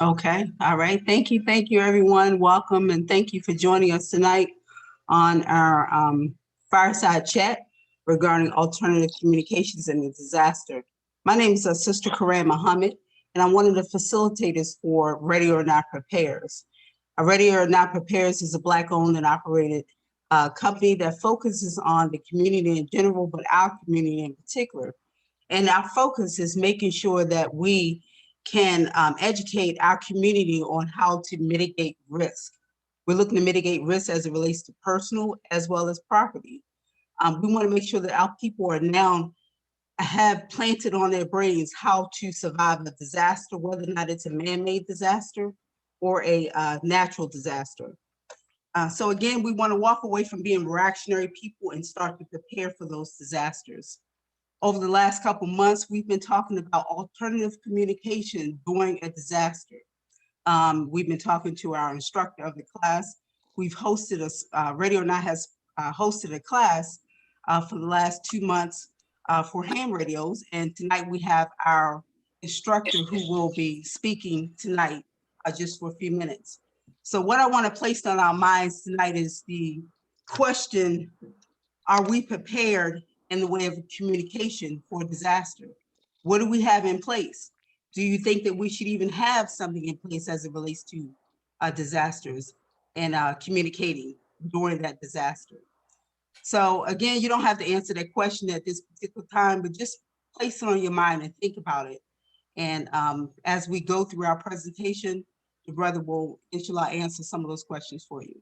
Okay. All right. Thank you, everyone. Welcome, and thank you for joining us tonight on our fireside chat regarding alternative communications in a disaster. My name is Sister Karan Muhammad, and I'm one of the facilitators for Ready or Not Prepares. Ready or Not Prepares is a Black-owned and operated company that focuses on the community in general, but our community in particular. And our focus is making sure that we can educate our community on how to mitigate risk. We're looking to mitigate risk as it relates to personal as well as property. We want to make sure that our people are now have planted on their brains how to survive a disaster, whether or not it's a man-made disaster or a natural disaster. So again, we want to walk away from being reactionary people and start to prepare for those disasters. Over the last couple months, we've been talking about alternative communication during a disaster. We've been talking to our instructor of the class. We've hosted Radio Night has hosted a class for the last 2 months for ham radios. And tonight we have our instructor who will be speaking tonight just for a few minutes. So what I want to place on our minds tonight is the question, are we prepared in the way of communication for disaster? What do we have in place? Do you think that we should even have something in place as it relates to disasters and communicating during that disaster? So again, you don't have to answer that question at this particular time, but just place it on your mind and think about it. And as we go through our presentation, the brother will, inshallah, answer some of those questions for you.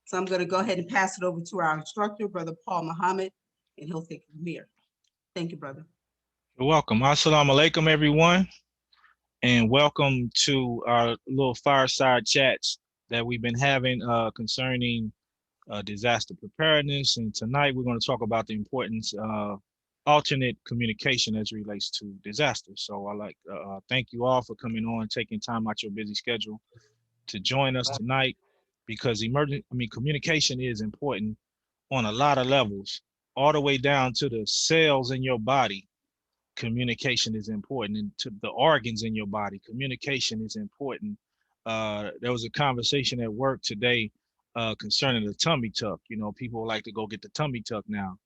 So I'm going to go ahead and pass it over to our instructor, Brother Paul Muhammad, and he'll take it from here. Thank you, brother. You're welcome. Assalamu alaikum, everyone, and welcome to our little fireside chats that we've been having concerning disaster preparedness. And tonight we're going to talk about the importance of alternate communication as it relates to disasters. So I like thank you all for coming on, taking time out your busy schedule to join us tonight, because communication is important on a lot of levels, all the way down to the cells in your body. Communication is important, and to the organs in your body, communication is important. There was a conversation at work today concerning the tummy tuck. You know, people like to go get the tummy tuck now.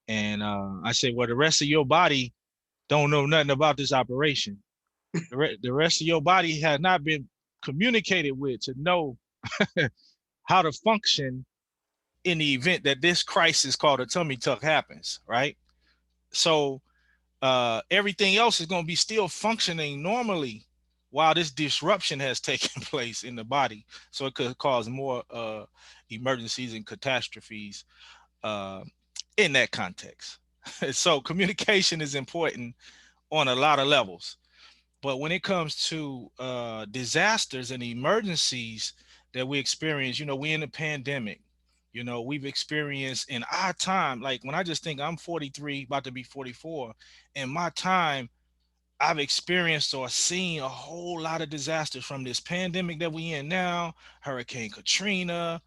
And I said, well, the rest of your body don't know nothing about this operation. The rest of your body has not been communicated with to know how to function in the event that this crisis called a tummy tuck happens, right? So everything else is going to be still functioning normally while this disruption has taken place in the body. So it could cause more emergencies and catastrophes uh, in that context. So communication is important on a lot of levels. But when it comes to disasters and emergencies that we experience, you know, we in a pandemic. You know, we've experienced in our time, like when I just think I'm 43, about to be 44, in my time, I've experienced or seen a whole lot of disasters, from this pandemic that we in now, Hurricane Katrina,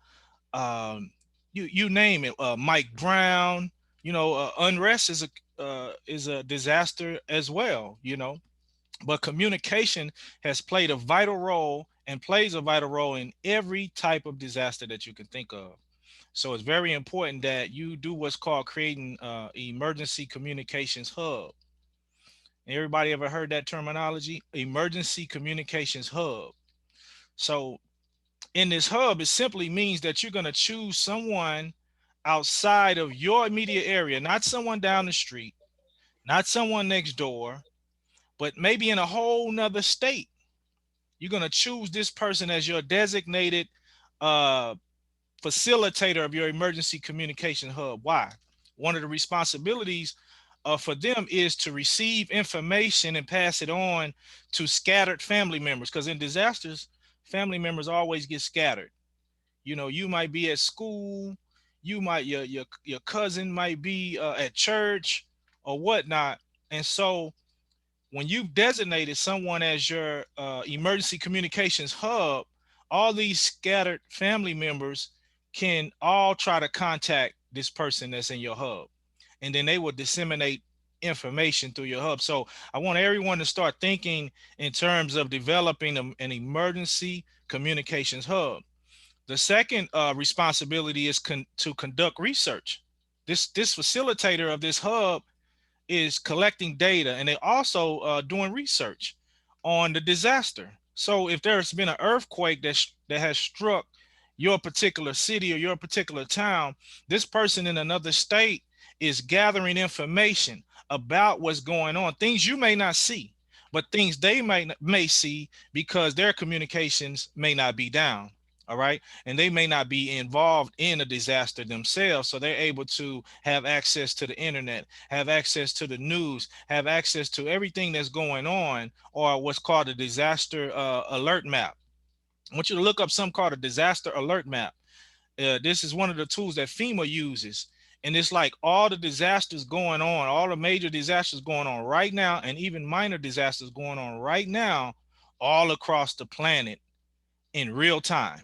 um, you name it, Mike Brown. You know, unrest is a disaster as well. You know, but communication has played a vital role and plays a vital role in every type of disaster that you can think of. So it's very important that you do what's called creating emergency communications hub. Everybody ever heard that terminology? Emergency communications hub. So in this hub, it simply means that you're going to choose someone outside of your immediate area, not someone down the street, not someone next door, but maybe in a whole nother state. You're going to choose this person as your designated uh, facilitator of your emergency communication hub. Why? One of the responsibilities for them is to receive information and pass it on to scattered family members. Because in disasters, family members always get scattered. You know, you might be at school, you might your cousin might be at church or whatnot, and so when you've designated someone as your emergency communications hub, all these scattered family members can all try to contact this person that's in your hub. And then they will disseminate information through your hub. So I want everyone to start thinking in terms of developing an emergency communications hub. The second responsibility is to conduct research. This facilitator of this hub is collecting data, and they also doing research on the disaster. So if there's been an earthquake that has struck your particular city or your particular town, this person in another state is gathering information about what's going on, things you may not see, but things they may see because their communications may not be down. All right. And they may not be involved in a disaster themselves. So they're able to have access to the internet, have access to the news, have access to everything that's going on, or what's called a disaster alert map. I want you to look up something called a disaster alert map. This is one of the tools that FEMA uses. And it's like all the disasters going on, all the major disasters going on right now, and even minor disasters going on right now, all across the planet in real time.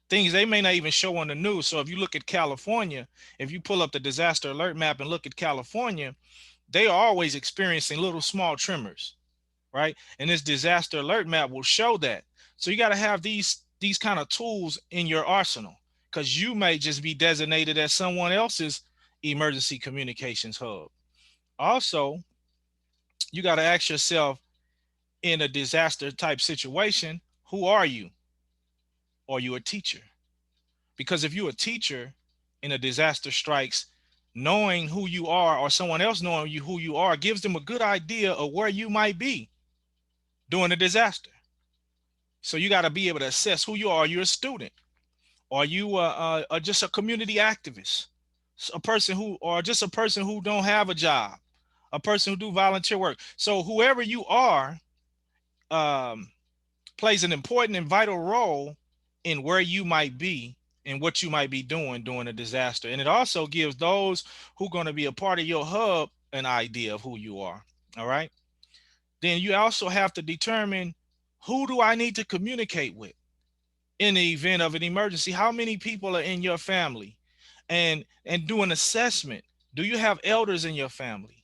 Things they may not even show on the news. So if you look at California, if you pull up the disaster alert map and look at California, they are always experiencing little small tremors, right? And this disaster alert map will show that. So you got to have these kind of tools in your arsenal, because you may just be designated as someone else's emergency communications hub. Also, you got to ask yourself, in a disaster type situation, who are you? Are you a teacher? Because if you're a teacher and a disaster strikes, knowing who you are or someone else knowing who you are gives them a good idea of where you might be during a disaster. So you got to be able to assess who you are. Are you a student? Are you just a community activist? A person who, or just a person who don't have a job, a person who do volunteer work. So whoever you are um, plays an important and vital role in where you might be and what you might be doing during a disaster. And it also gives those who are going to be a part of your hub an idea of who you are. All right. Then you also have to determine, who do I need to communicate with in the event of an emergency? How many people are in your family? And do an assessment. Do you have elders in your family?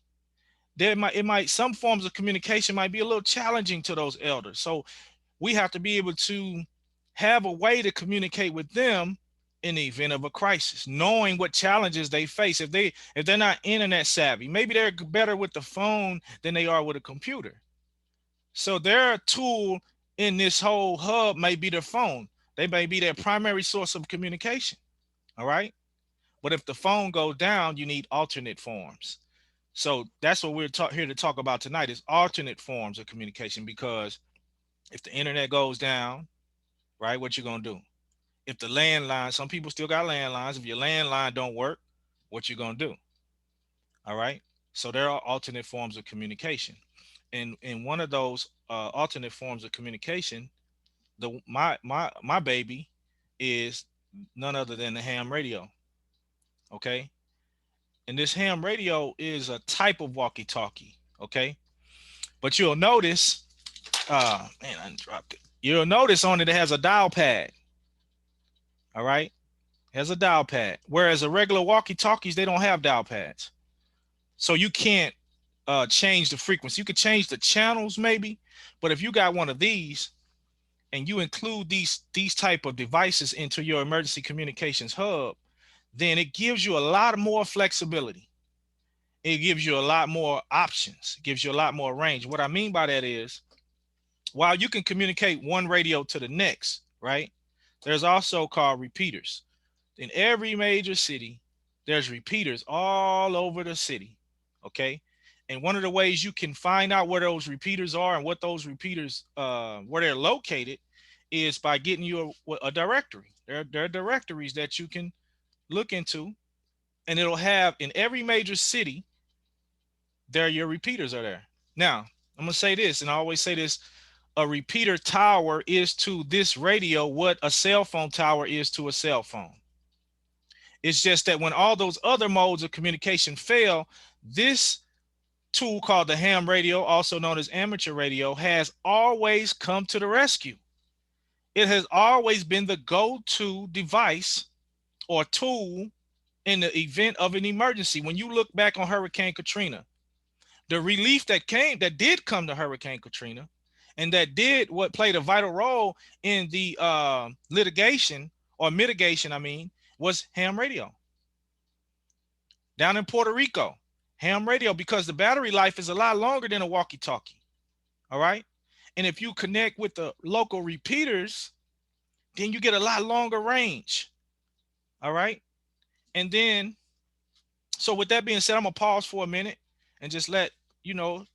Some forms of communication might be a little challenging to those elders. So we have to be able to have a way to communicate with them in the event of a crisis, knowing what challenges they face. If they're not internet savvy, maybe they're better with the phone than they are with a computer. So their tool in this whole hub may be their phone. They may be their primary source of communication. All right. But if the phone goes down, you need alternate forms. So that's what we're here to talk about tonight, is alternate forms of communication. Because if the internet goes down, right, what you gonna do? If the landline, some people still got landlines. If your landline don't work, what you gonna do? All right. So there are alternate forms of communication, and in one of those alternate forms of communication, my baby is none other than the ham radio. Okay. And this ham radio is a type of walkie-talkie. Okay. But you'll notice, man, I dropped it. You'll notice on it has a dial pad. All right. It has a dial pad. Whereas a regular walkie-talkies, they don't have dial pads. So you can't change the frequency. You could change the channels maybe, but if you got one of these and you include these type of devices into your emergency communications hub, then it gives you a lot more flexibility. It gives you a lot more options. It gives you a lot more range. What I mean by that is, while you can communicate one radio to the next, right? There's also called repeaters. In every major city, there's repeaters all over the city. Okay. And one of the ways you can find out where those repeaters are and what those repeaters, where they're located, is by getting you a directory. There are directories that you can look into, and it'll have in every major city, your repeaters are there. Now, I'm going to say this, and I always say this: a repeater tower is to this radio what a cell phone tower is to a cell phone. It's just that when all those other modes of communication fail, this tool called the ham radio, also known as amateur radio, has always come to the rescue. It has always been the go-to device or tool in the event of an emergency. When you look back on Hurricane Katrina, The relief that did come to Hurricane Katrina, and that did what played a vital role in the litigation or mitigation, I mean, was ham radio. Down in Puerto Rico, ham radio, because the battery life is a lot longer than a walkie-talkie. All right. And if you connect with the local repeaters, then you get a lot longer range. All right. And then, so with that being said, I'm gonna pause for a minute and just let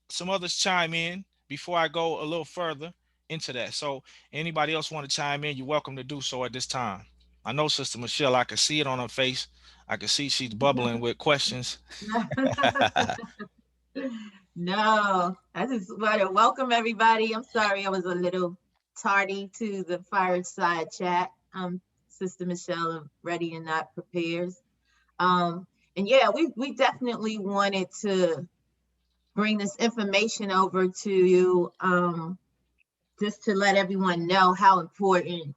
some others chime in before I go a little further into that. So anybody else want to chime in, you're welcome to do so at this time. I know Sister Michele, I can see it on her face. I can see she's bubbling with questions. No, I just want to welcome everybody. I'm sorry I was a little tardy to the fireside chat. Sister Michele of Ready and Not Prepares. And yeah, we definitely wanted to bring this information over to you, just to let everyone know how important,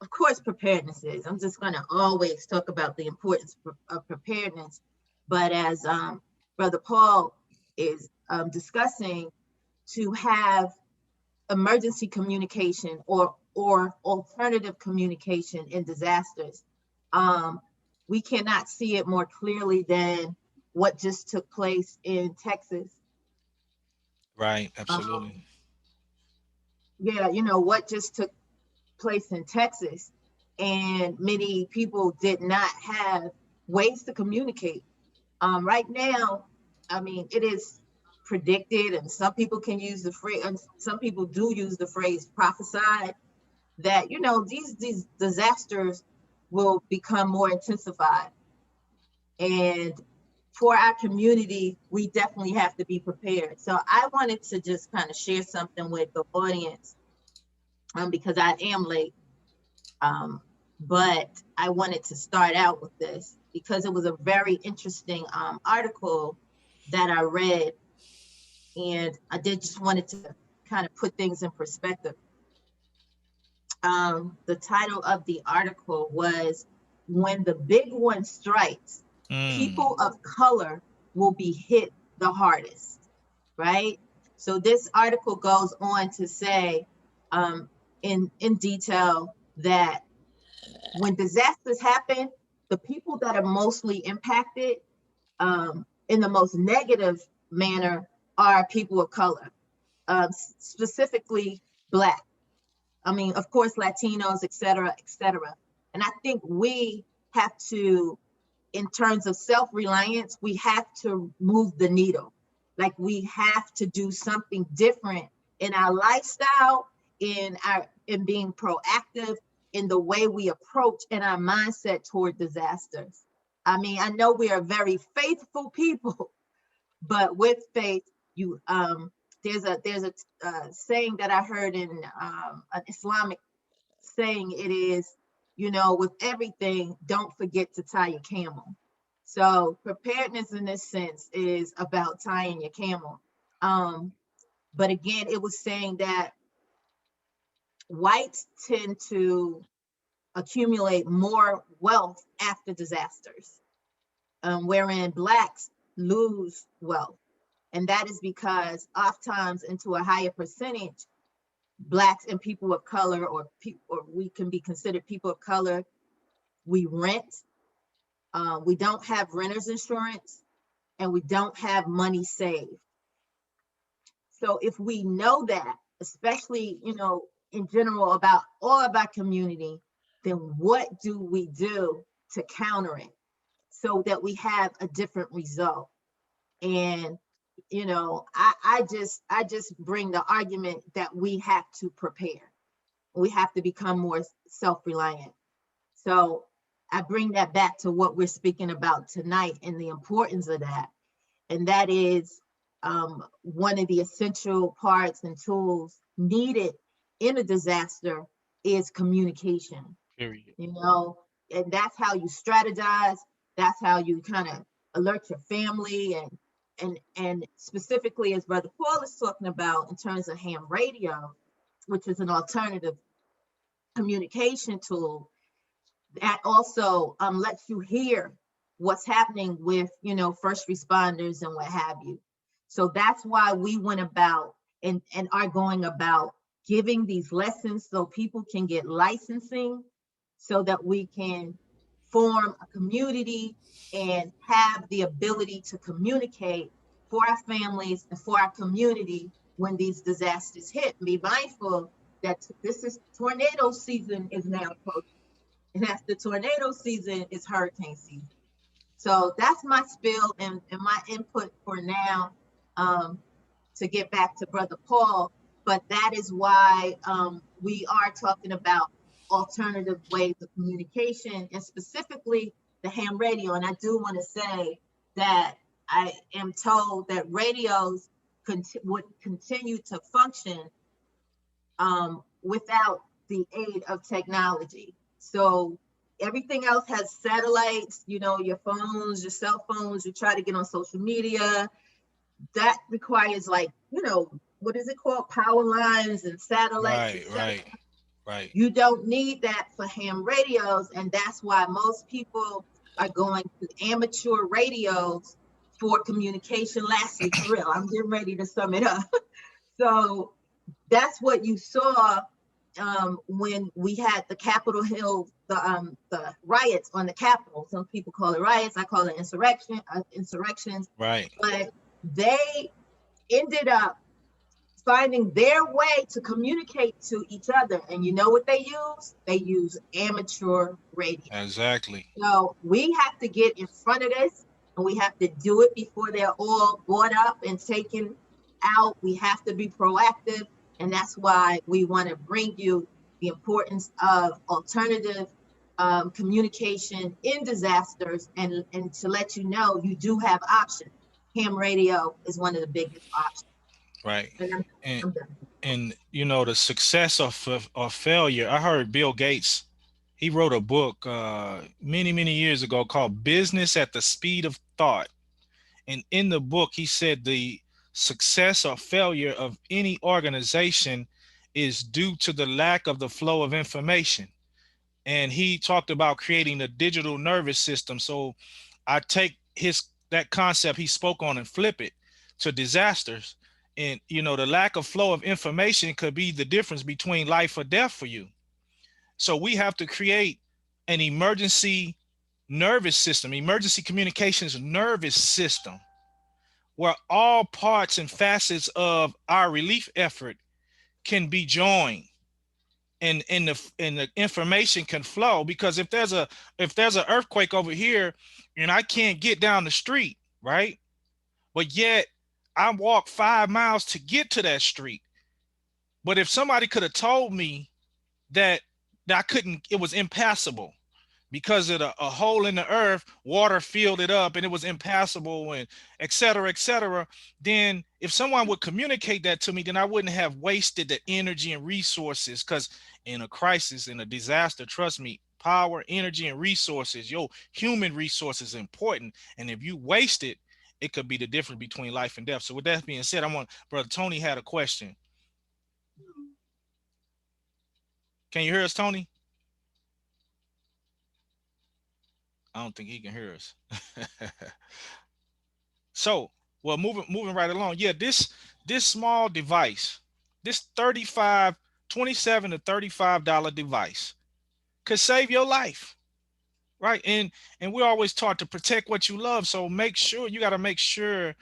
of course, preparedness is. I'm just going to always talk about the importance of preparedness. But as Brother Paul is discussing, to have emergency communication or alternative communication in disasters, we cannot see it more clearly than what just took place in Texas. Right, absolutely. Yeah, what just took place in Texas, and many people did not have ways to communicate. Right now, I mean, it is predicted, and some people can use the phrase, and some people do use the phrase prophesied, that these disasters will become more intensified. And for our community, we definitely have to be prepared. So I wanted to just kind of share something with the audience, because I am late. But I wanted to start out with this because it was a very interesting article that I read, and I did just wanted to kind of put things in perspective. The title of the article was "When the Big One Strikes, People of Color Will Be Hit the Hardest," right? So this article goes on to say in detail that when disasters happen, the people that are mostly impacted in the most negative manner are people of color, specifically Black. I mean, of course, Latinos, et cetera, et cetera. And I think we have to, in terms of self-reliance, we have to move the needle. Like, we have to do something different in our lifestyle, in being proactive, in the way we approach and our mindset toward disasters. I mean, I know we are very faithful people, but with faith, there's a saying that I heard in an Islamic saying. It is, with everything, don't forget to tie your camel. So preparedness in this sense is about tying your camel. But again, it was saying that whites tend to accumulate more wealth after disasters, wherein Blacks lose wealth. And that is because oftentimes, into a higher percentage, Blacks and people of color, or we can be considered people of color, we rent. We don't have renter's insurance, and we don't have money saved. So if we know that, especially, in general about all of our community, then what do we do to counter it so that we have a different result? And I just bring the argument that we have to prepare. We have to become more self-reliant. So I bring that back to what we're speaking about tonight and the importance of that. And that is one of the essential parts and tools needed in a disaster is communication. Period. And that's how you strategize. That's how you kind of alert your family, and specifically, as Brother Paul is talking about, in terms of ham radio, which is an alternative communication tool that also lets you hear what's happening with, first responders and what have you. So that's why we went about and are going about giving these lessons so people can get licensing, so that we can form a community and have the ability to communicate for our families and for our community when these disasters hit. Be mindful that this is tornado season is now approaching. And after tornado season is hurricane season. So that's my spiel and my input for now, to get back to Brother Paul. But that is why we are talking about alternative ways of communication, and specifically the ham radio. And I do want to say that I am told that radios would continue to function without the aid of technology. So everything else has satellites, your phones, your cell phones, you try to get on social media. That requires, like, what is it called? Power lines and satellites. Right. You don't need that for ham radios. And that's why most people are going to amateur radios for communication. Lastly, for real, I'm getting ready to sum it up. So that's what you saw when we had the Capitol Hill, the riots on the Capitol. Some people call it riots. I call it insurrections. Right. But they ended up finding their way to communicate to each other. And you know what they use? They use amateur radio. Exactly. So we have to get in front of this, and we have to do it before they're all bought up and taken out. We have to be proactive. And that's why we want to bring you the importance of alternative communication in disasters, and to let you know you do have options. Ham radio is one of the biggest options. Right. I'm done. And the success or failure. I heard Bill Gates, he wrote a book many years ago called Business at the Speed of Thought. And in the book, he said the success or failure of any organization is due to the lack of the flow of information. And he talked about creating a digital nervous system. So I take that concept he spoke on and flip it to disasters. And, the lack of flow of information could be the difference between life or death for you. So we have to create an emergency nervous system, emergency communications nervous system, where all parts and facets of our relief effort can be joined, and the information can flow. Because if there's an earthquake over here and I can't get down the street, right? But yet I walk 5 miles to get to that street. But if somebody could have told me that I couldn't, it was impassable because of a hole in the earth, water filled it up and it was impassable, and et cetera, then if someone would communicate that to me, then I wouldn't have wasted the energy and resources. Because in a crisis, in a disaster, trust me, power, energy, and resources, human resources is important. And if you waste it, it could be the difference between life and death. So with that being said, Brother Tony had a question. Can you hear us, Tony? I don't think he can hear us. So, well, moving right along. Yeah, this small device, this $27 to $35 device could save your life, right? And we're always taught to protect what you love. So you got to make sure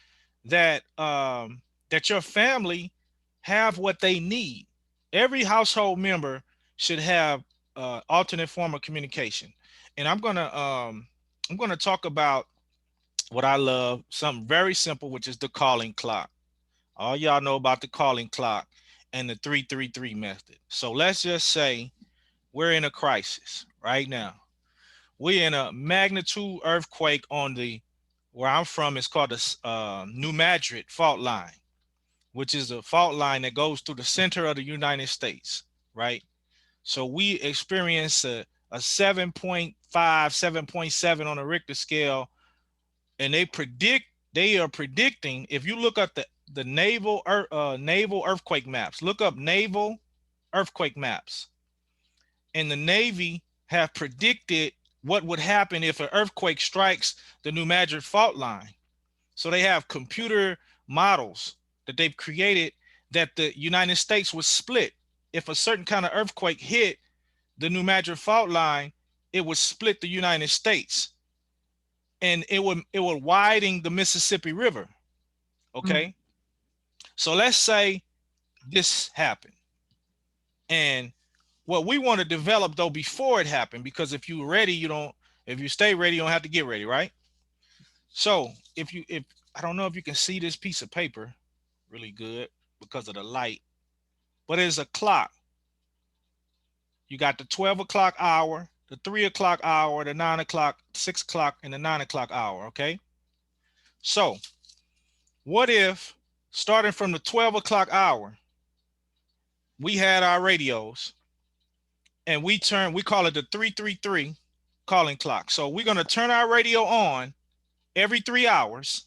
that that your family have what they need. Every household member should have alternate form of communication. And I'm gonna talk about what I love, something very simple, which is the calling clock. All y'all know about the calling clock and the 333 method. So let's just say we're in a crisis right now. We're in a magnitude earthquake on where I'm from. It's called the New Madrid fault line, which is a fault line that goes through the center of the United States, right? So we experience a 7.5, 7.7 on a Richter scale, and they are predicting. If you look up the naval earthquake maps, look up naval earthquake maps, and the Navy have predicted what would happen if an earthquake strikes the New Madrid fault line. So they have computer models that they've created that the United States was split. If a certain kind of earthquake hit the New Madrid fault line, it would split the United States, and it would widen the Mississippi River. Okay. So let's say this happened. And what we want to develop though before it happened, because if you're ready, if you stay ready, you don't have to get ready, right? So if I don't know if you can see this piece of paper really good because of the light, but it's a clock. You got the 12 o'clock hour, the 3 o'clock hour, the 9 o'clock, 6 o'clock, and the 9 o'clock hour. Okay. So what if starting from the 12 o'clock hour, we had our radios and we call it the 333 calling clock. So we're going to turn our radio on every 3 hours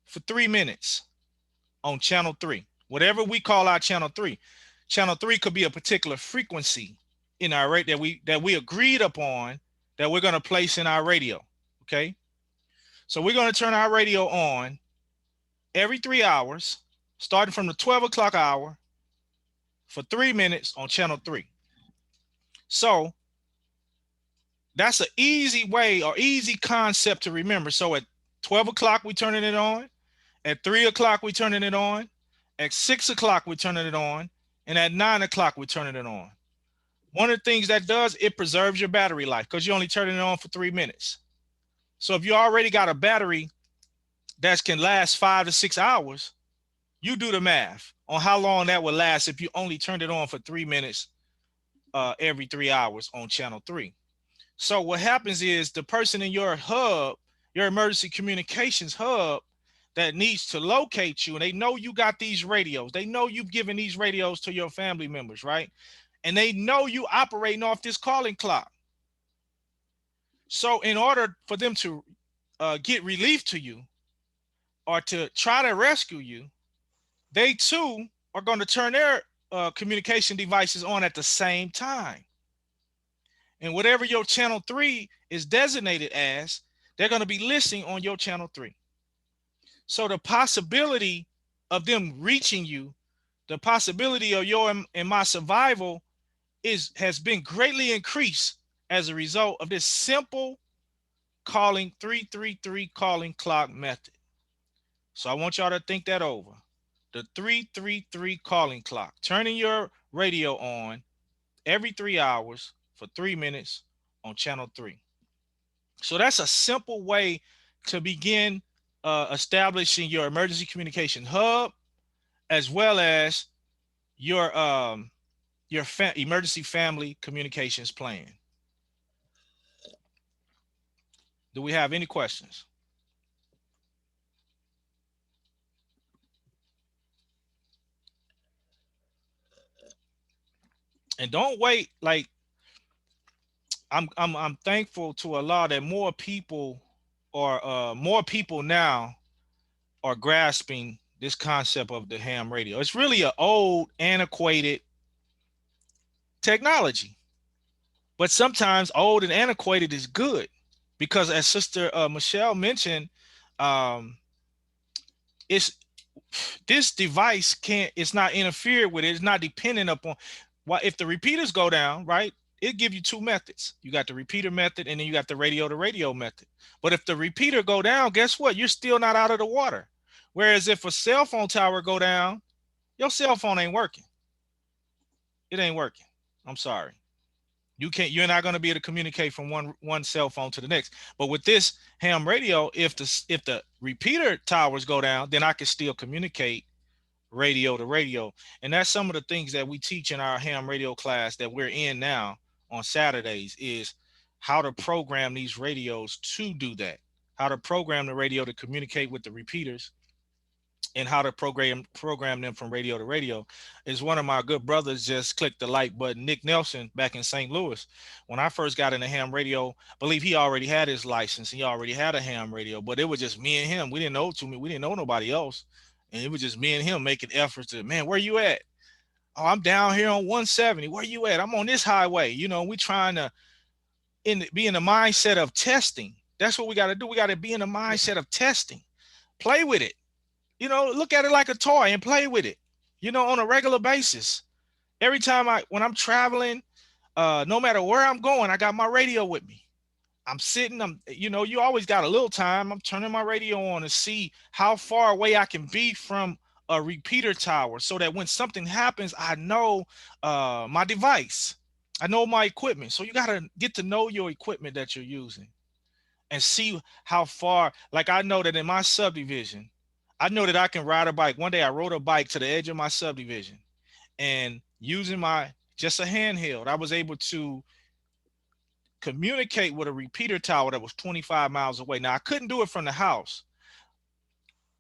for 3 minutes on channel 3, whatever we call our channel 3. Channel 3 could be a particular frequency in our rate that we agreed upon that we're going to place in our radio. Okay. So we're going to turn our radio on every 3 hours, starting from the 12 o'clock hour for 3 minutes on channel 3. So that's an easy way or easy concept to remember. So at 12 o'clock, we turning it on. At 3 o'clock, we turning it on. At 6 o'clock, we turning it on. And at 9 o'clock, we turning it on. One of the things that does, it preserves your battery life because you're only turning it on for 3 minutes. So if you already got a battery that can last 5 to 6 hours, you do the math on how long that would last if you only turned it on for 3 minutes every 3 hours on channel 3. So what happens is the person in your hub, your emergency communications hub, that needs to locate you, and they know you got these radios. They know you've given these radios to your family members, right? And they know you operating off this calling clock. So in order for them to get relief to you or to try to rescue you, they too are going to turn their communication devices on at the same time. And whatever your channel 3 is designated as, they're going to be listening on your channel 3. So the possibility of them reaching you, the possibility of your and my survival has been greatly increased as a result of this simple calling 333 calling clock method. So I want y'all to think that over. The 333 calling clock, turning your radio on every 3 hours for 3 minutes on channel 3. So that's a simple way to begin establishing your emergency communication hub, as well as your emergency family communications plan. Do we have any questions? And don't wait. Like I'm thankful to Allah that more people now are grasping this concept of the ham radio. It's really an old, antiquated technology, but sometimes old and antiquated is good, because as Sister Michele mentioned, this device it's not interfered with. It's not dependent upon if the repeaters go down, right? It give you two methods. You got the repeater method, and then you got the radio to radio method. But if the repeater go down, guess what? You're still not out of the water. Whereas if a cell phone tower go down, your cell phone ain't working. It ain't working. I'm sorry. You're not going to be able to communicate from one cell phone to the next. But with this ham radio, if the repeater towers go down, then I can still communicate radio to radio. And that's some of the things that we teach in our ham radio class that we're in now on Saturdays, is how to program these radios to do that, how to program the radio to communicate with the repeaters, and how to program them from radio to radio. Is one of my good brothers just clicked the like button, Nick Nelson, back in St. Louis. When I first got into ham radio, I believe he already had his license. He already had a ham radio, but it was just me and him. We didn't know nobody else. And it was just me and him making efforts to, man, where you at? Oh, I'm down here on 170. Where you at? I'm on this highway. You know, we trying to be in the mindset of testing. That's what we got to do. We got to be in the mindset of testing. Play with it. look at it like a toy and play with it, on a regular basis. Every time when I'm traveling, no matter where I'm going, I got my radio with me. I'm sitting, you always got a little time. I'm turning my radio on to see how far away I can be from a repeater tower so that when something happens, I know my device. I know my equipment. So you got to get to know your equipment that you're using and see how far. Like I know that in my subdivision, I know that I can ride a bike. One day I rode a bike to the edge of my subdivision and using just a handheld, I was able to communicate with a repeater tower that was 25 miles away. Now I couldn't do it from the house,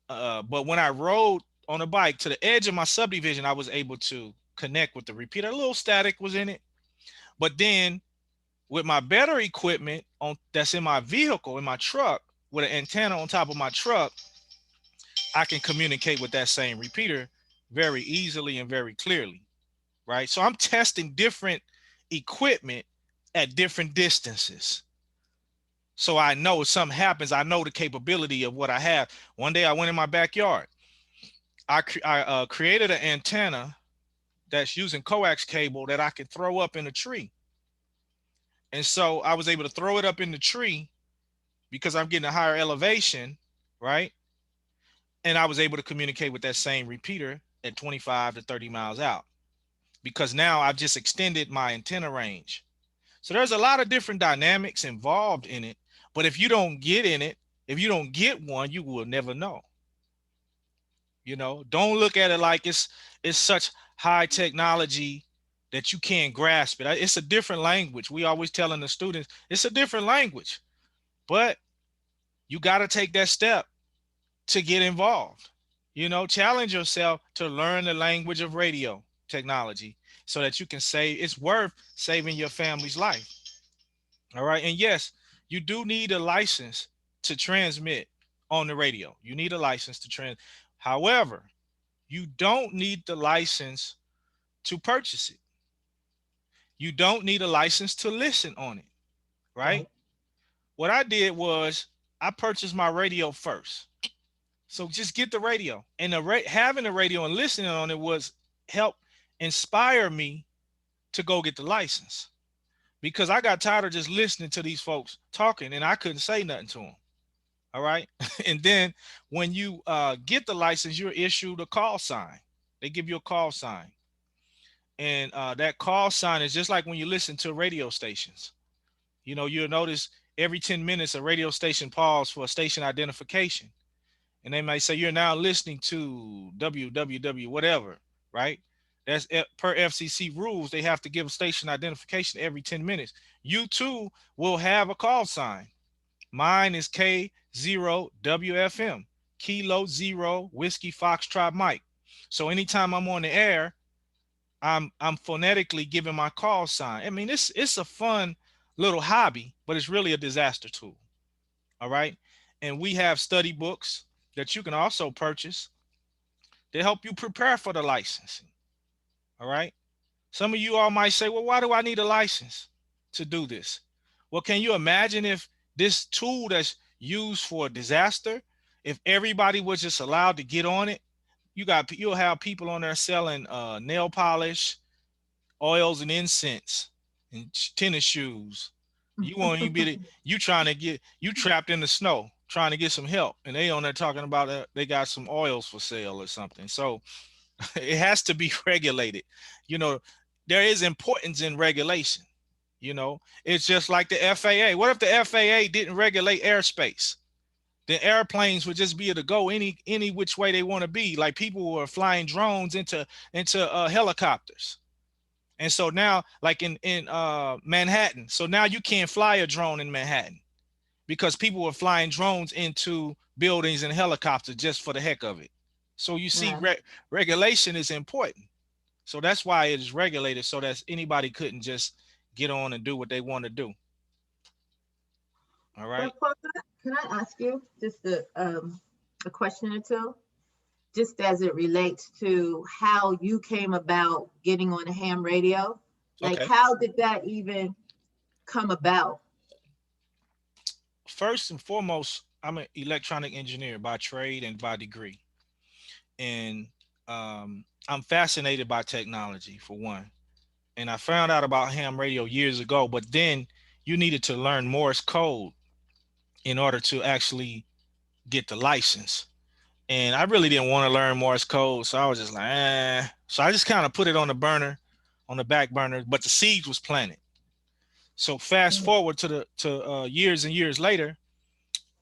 but when I rode on a bike to the edge of my subdivision, I was able to connect with the repeater. A little static was in it, but then with my better equipment that's in my vehicle, in my truck, with an antenna on top of my truck, I can communicate with that same repeater very easily and very clearly, right? So I'm testing different equipment at different distances. So I know if something happens, I know the capability of what I have. One day I went in my backyard. I created an antenna that's using coax cable that I could throw up in a tree. And so I was able to throw it up in the tree because I'm getting a higher elevation, right? And I was able to communicate with that same repeater at 25 to 30 miles out because now I've just extended my antenna range. So there's a lot of different dynamics involved in it. But if you don't get in it, if you don't get one, you will never know. Don't look at it like it's such high technology that you can't grasp it. It's a different language. We always telling the students it's a different language, but you got to take that step to get involved. Challenge yourself to learn the language of radio technology so that you can it's worth saving your family's life. All right. And yes, you do need a license to transmit on the radio. You need a license to transmit. However, you don't need the license to purchase it. You don't need a license to listen on it. Right. What I did was I purchased my radio first. So just get the radio, and having the radio and listening on it was help inspire me to go get the license, because I got tired of just listening to these folks talking and I couldn't say nothing to them. All right. And then when you get the license, you're issued a call sign. They give you a call sign. And that call sign is just like when you listen to radio stations. You'll notice every 10 minutes a radio station pause for a station identification. And they might say, you're now listening to WWW, whatever, right? That's per FCC rules. They have to give a station identification every 10 minutes. You too will have a call sign. Mine is K0WFM, Kilo Zero Whiskey Foxtrot Mike. So anytime I'm on the air, I'm phonetically giving my call sign. I mean, it's a fun little hobby, but it's really a disaster tool. All right. And we have study books that you can also purchase to help you prepare for the licensing. All right. Some of you all might say, well, why do I need a license to do this? Well, can you imagine if this tool that's used for a disaster, if everybody was just allowed to get on it, you'll have people on there selling nail polish, oils and incense and tennis shoes. You won't even be you trapped in the snow trying to get some help, and they on there talking about they got some oils for sale or something. So it has to be regulated. There is importance in regulation. It's just like the FAA. What if the FAA didn't regulate airspace? Then airplanes would just be able to go any which way they want to be. Like people were flying drones into helicopters. And so now, like in Manhattan, so now you can't fly a drone in Manhattan because people were flying drones into buildings and helicopters just for the heck of it. So you see, regulation is important. So that's why it is regulated, so that anybody couldn't just get on and do what they want to do. All right. Can I ask you just a question or two? Just as it relates to how you came about getting on the ham radio. Like, okay. How did that even come about? First and foremost, I'm an electronic engineer by trade and by degree. And I'm fascinated by technology for one. And I found out about ham radio years ago, but then you needed to learn Morse code in order to actually get the license. And I really didn't want to learn Morse code, so I was just like, eh. So I just kind of put it on the burner, on the back burner, but the seeds was planted. So fast forward to years and years later,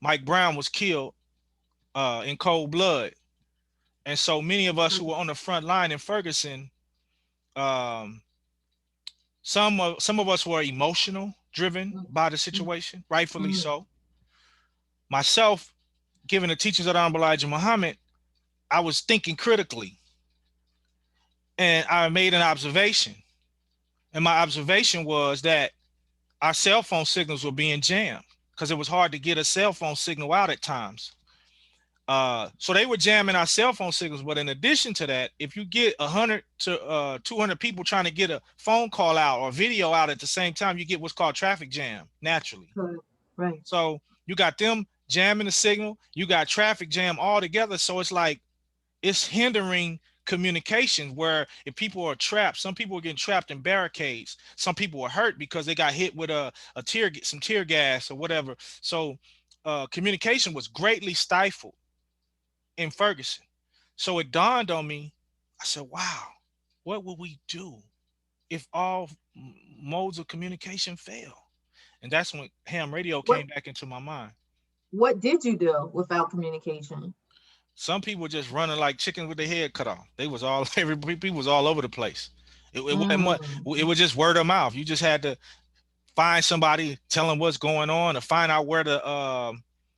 Mike Brown was killed in cold blood. And so many of us who were on the front line in Ferguson, um, some of us were emotional driven by the situation, rightfully so. Myself, given the teachings of the Honorable Elijah Muhammad, I was thinking critically, and I made an observation. And my observation was that our cell phone signals were being jammed because it was hard to get a cell phone signal out at times. So they were jamming our cell phone signals. But in addition to that, if you get 100 to 200 people trying to get a phone call out or video out at the same time, you get what's called traffic jam naturally. Right. So you got them jamming the signal, you got traffic jam all together. So it's like it's hindering communication, where if people are trapped, some people are getting trapped in barricades, some people are hurt because they got hit with some tear gas or whatever. So communication was greatly stifled in Ferguson. So it dawned on me, I said, wow, what will we do if all modes of communication fail? And that's when ham radio came back into my mind. What did you do without communication? Some people just running like chickens with their head cut off. They was all people was all over the place. It was just word of mouth. You just had to find somebody, tell them what's going on, or find out where the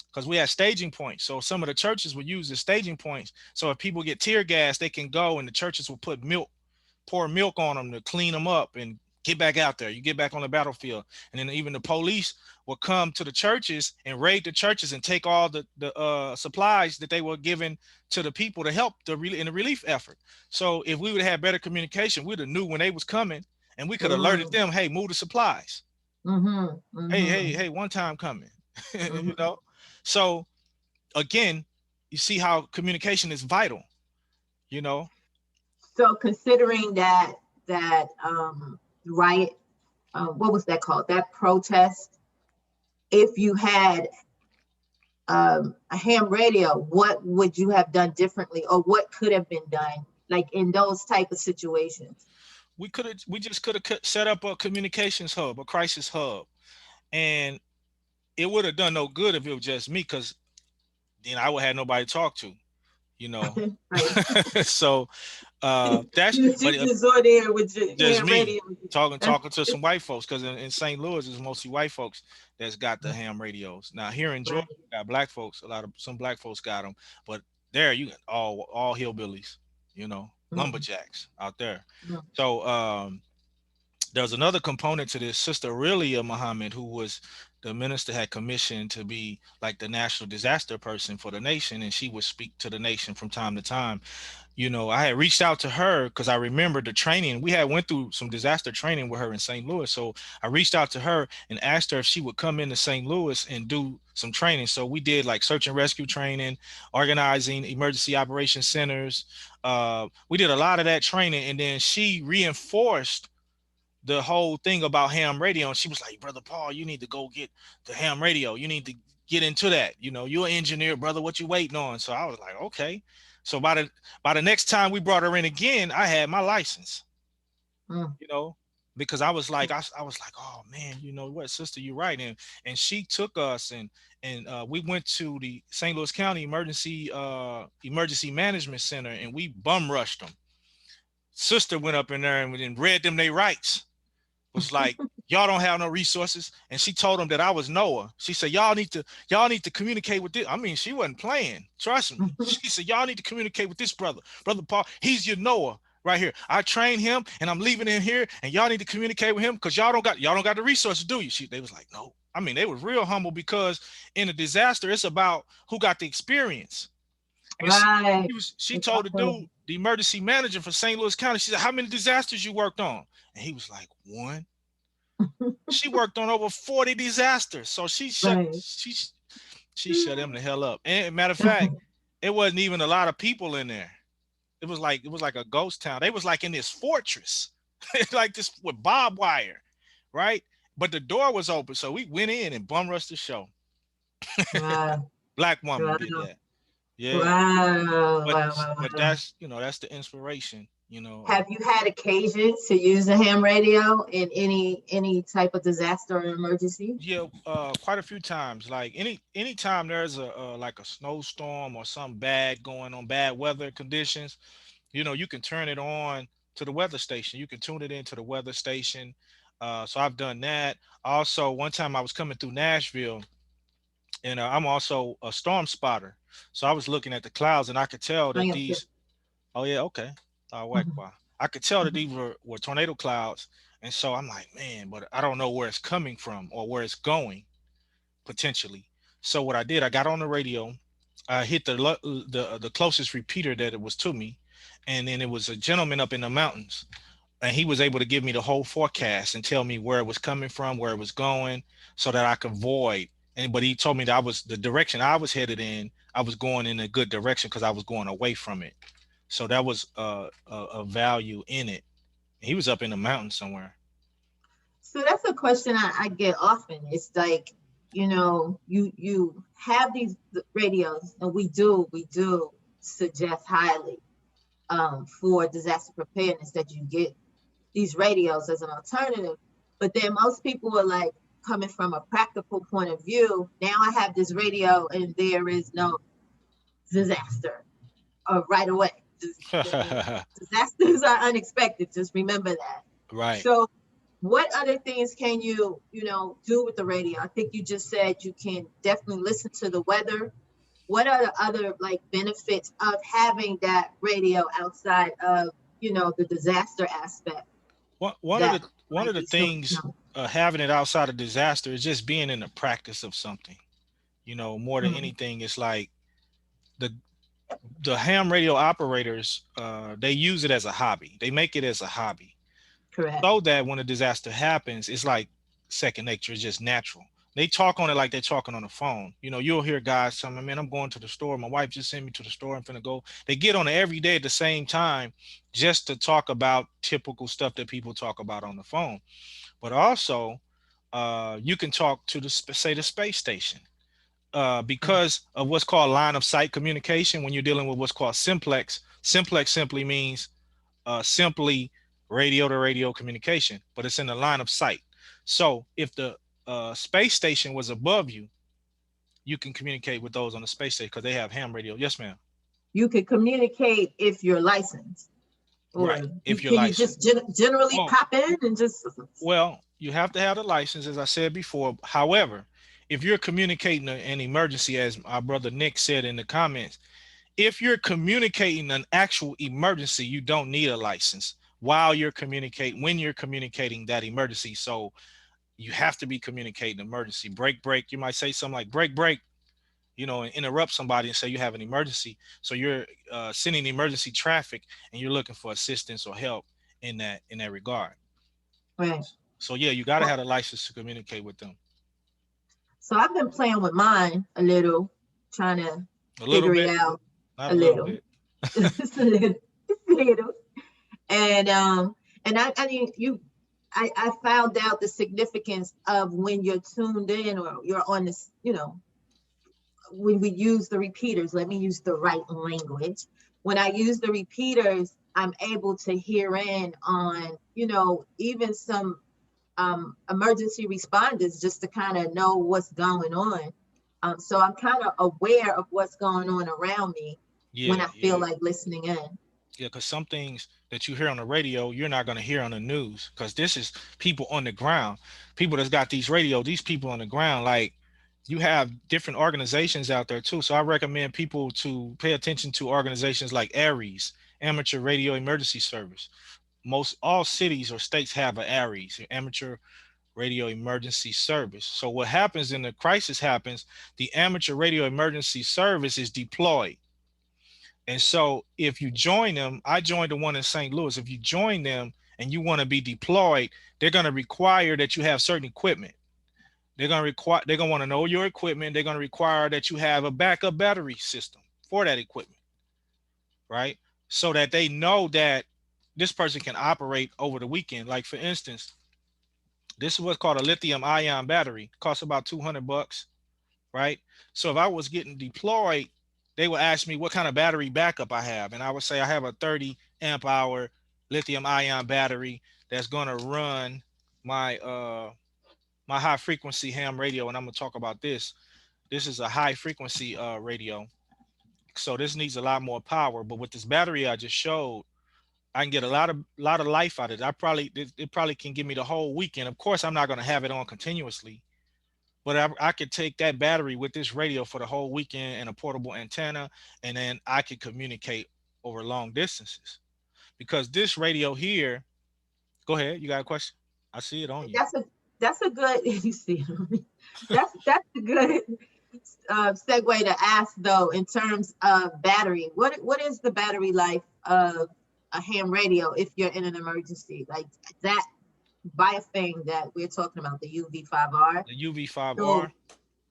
because we had staging points. So some of the churches would use the staging points. So if people get tear gas, they can go, and the churches will put pour milk on them to clean them up and get back out there. You get back on the battlefield. And then even the police will come to the churches and raid the churches and take all the supplies that they were given to the people to help in the relief effort. So if we would have had better communication, we'd have knew when they was coming, and we could have alerted them, hey, move the supplies. Hey, one time coming. You know? So again, you see how communication is vital, you know? So considering that riot, what was that called? That protest, if you had a ham radio, what would you have done differently, or what could have been done like in those type of situations? We just could have set up a communications hub, a crisis hub, and it would have done no good if it was just me, because then I would have nobody to talk to, you know. So that's just there with just me radio. talking to some white folks, because in St. Louis it's mostly white folks that's got the ham radios. Now here in Georgia, we got black folks. Some black folks got them, but there you got all hillbillies, you know, lumberjacks out there. So there's another component to this. Sister Aurelia Muhammad, who was the minister, had commissioned to be like the national disaster person for the nation, and she would speak to the nation from time to time. You know, I had reached out to her because I remembered the training. We had went through some disaster training with her in St. Louis. So I reached out to her and asked her if she would come into St. Louis and do some training. So we did like search and rescue training, organizing emergency operation centers. We did a lot of that training, and then she reinforced the whole thing about ham radio. And she was like, Brother Paul, you need to go get the ham radio. You need to get into that. You know, you're an engineer, brother. What you waiting on? So I was like, okay. So by the next time we brought her in again, I had my license, you know, because I was like, oh man, you know what, sister, you're right. And she took us and we went to the St. Louis County Emergency Management Center, and we bum rushed them. Sister went up in there and read them their rights. Was like, y'all don't have no resources. And she told them that I was Noah. She said, y'all need to communicate with this. I mean, she wasn't playing. Trust me. She said, y'all need to communicate with this brother Paul. He's your Noah right here. I trained him, and I'm leaving him here, and y'all need to communicate with him because y'all don't got the resources, do you? They was like, no. I mean, they were real humble, because in a disaster, it's about who got the experience. And she told the dude, the emergency manager for St. Louis County, she said, how many disasters you worked on? And he was like, 1. She worked on over 40 disasters. So she shut him the hell up. And matter of fact, it wasn't even a lot of people in there. it was like a ghost town. They was like in this fortress, like this with barbed wire, right? But the door was open, so we went in and bum rushed the show. Wow. Black woman Wow. did that. Yeah. Wow. But Wow. Wow. but Wow. that's that's the inspiration, Have you had occasion to use a ham radio in any type of disaster or emergency? yeah, quite a few times. Like anytime there's a like a snowstorm or something bad going on, bad weather conditions, you can turn it on to the weather station. You can tune it into the weather station. So I've done that. Also, one time I was coming through Nashville, and I'm also a storm spotter. So I was looking at the clouds, and I could tell I that am too. these. Oh yeah, okay. Mhm, I could tell that mhm. these were tornado clouds, and so I'm like, man, but I don't know where it's coming from or where it's going potentially. So what I did, I got on the radio, I hit the closest repeater that it was to me, and then it was a gentleman up in the mountains, and he was able to give me the whole forecast and tell me where it was coming from, where it was going, so that I could avoid. And but he told me that I was the direction I was headed in. I was going in a good direction because I was going away from it. So that was a value in it. He was up in the mountains somewhere. So that's a question I get often. It's like, you have these radios, and we do suggest highly for disaster preparedness that you get these radios as an alternative. But then most people are like, coming from a practical point of view, now I have this radio and there is no disaster right away. Disasters are unexpected. Just remember that. Right. So, what other things can do with the radio? I think you just said you can definitely listen to the weather. What are the other like benefits of having that radio outside of the disaster aspect One of that one might of the be so? things, having it outside of disaster is just being in the practice of something. More than Mhm, anything, it's like the the ham radio operators, they use it as a hobby. They make it as a hobby, correct. so that when a disaster happens, it's like second nature. It's just natural. They talk on it like they're talking on the phone. You'll hear guys tell me, man, I'm going to the store. My wife just sent me to the store. I'm finna go. They get on it every day at the same time just to talk about typical stuff that people talk about on the phone. But also, you can talk to say the space station, Right. because of what's called line of sight communication. When you're dealing with what's called simplex, simplex simply means simply radio to radio communication, but it's in the line of sight. So if the space station was above you, you can communicate with those on the space station because they have ham radio. Yes, ma'am. You can communicate if you're licensed, Right. or If you're can you licensed. just generally Well, pop in and just? well, you have to have the license, as I said before. However, if you're communicating an emergency, as our brother Nick said in the comments, if you're communicating an actual emergency, you don't need a license when you're communicating that emergency. So you have to be communicating emergency. Break. You might say something like break, and interrupt somebody and say you have an emergency. So you're sending emergency traffic and you're looking for assistance or help in that regard. Right. So yeah, you got to Well, have a license to communicate with them. so I've been playing with mine a little, trying to A little figure it bit, out not a a little little. bit. Just a little, just a little. And I mean, I found out the significance of when you're tuned in or you're on this, when we use the repeaters. Let me use the right language. When I use the repeaters, I'm able to hear in on, even some emergency responders, just to kind of know what's going on. So I'm kind of aware of what's going on around me when Yeah, I feel yeah. like listening in. Yeah, because some things that you hear on the radio, you're not going to hear on the news, because this is people on the ground, people that's got these radio, these people on the ground. Like, you have different organizations out there too. So I recommend people to pay attention to organizations like ARES, Amateur Radio Emergency Service. Most all cities or states have an ARES, Amateur Radio Emergency Service. So what happens in the crisis happens, the Amateur Radio Emergency Service is deployed. And so if you join them, I joined the one in St. Louis. If you join them and you want to be deployed, they're going to require that you have certain equipment. They're going to want to know your equipment. They're going to require that you have a backup battery system for that equipment, right? so that they know that this person can operate over the weekend. Like for instance, this is what's called a lithium ion battery. Costs about $200, right? So if I was getting deployed, they would ask me what kind of battery backup I have. And I would say I have a 30 amp hour lithium ion battery that's going to run my my high frequency ham radio. And I'm going to talk about this. This is a high frequency radio. So this needs a lot more power. But with this battery I just showed, I can get a lot of life out of it. It probably can give me the whole weekend. Of course, I'm not going to have it on continuously, but I could take that battery with this radio for the whole weekend and a portable antenna, and then I could communicate over long distances. Because this radio here, go ahead, you got a question? I see it on you. That's a good you see that's a good segue to ask though in terms of battery. What is the battery life of a ham radio if you're in an emergency? Like that thing that we're talking about, the UV5R. The UV5R. So,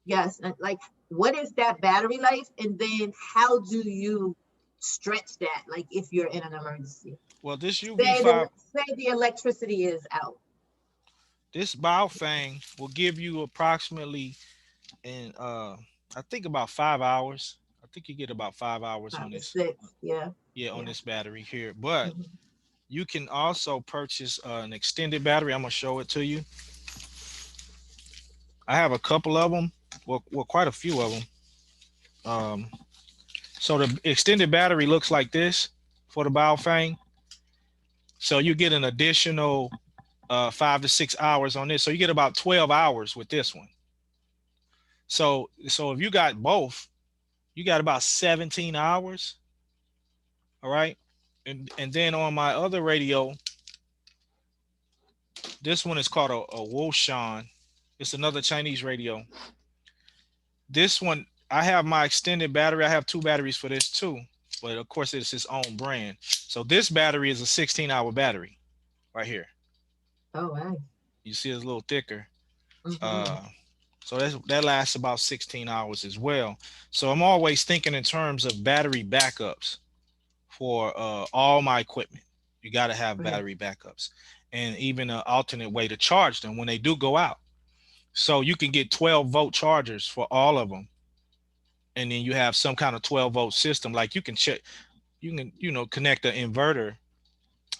yes, like what is that battery life, and then how do you stretch that? Like if you're in an emergency. Well, this UV5, say the electricity is out. this bio thing will give you approximately in I think about 5 hours. I think you get about 5 hours on this. 6, yeah. Yeah, on this battery here. But Mhm. you can also purchase an extended battery. I'm gonna show it to you. I have a couple of them. Well, quite a few of them. So the extended battery looks like this for the Baofeng. So you get an additional 5 to 6 hours on this. So you get about 12 hours with this one. So if you got both, you got about 17 hours. All right. And then on my other radio, this one is called a Woshan. It's another Chinese radio. This one, I have my extended battery. I have 2 batteries for this too, but of course it's its own brand. So this battery is a 16-hour battery right here. Oh, wow. You see it's a little thicker. Mhm. So that lasts about 16 hours as well. So I'm always thinking in terms of battery backups for all my equipment. You got to have Right. battery backups and even an alternate way to charge them when they do go out. So you can get 12-volt chargers for all of them. And then you have some kind of 12-volt system. Like you can check, you can, connect an inverter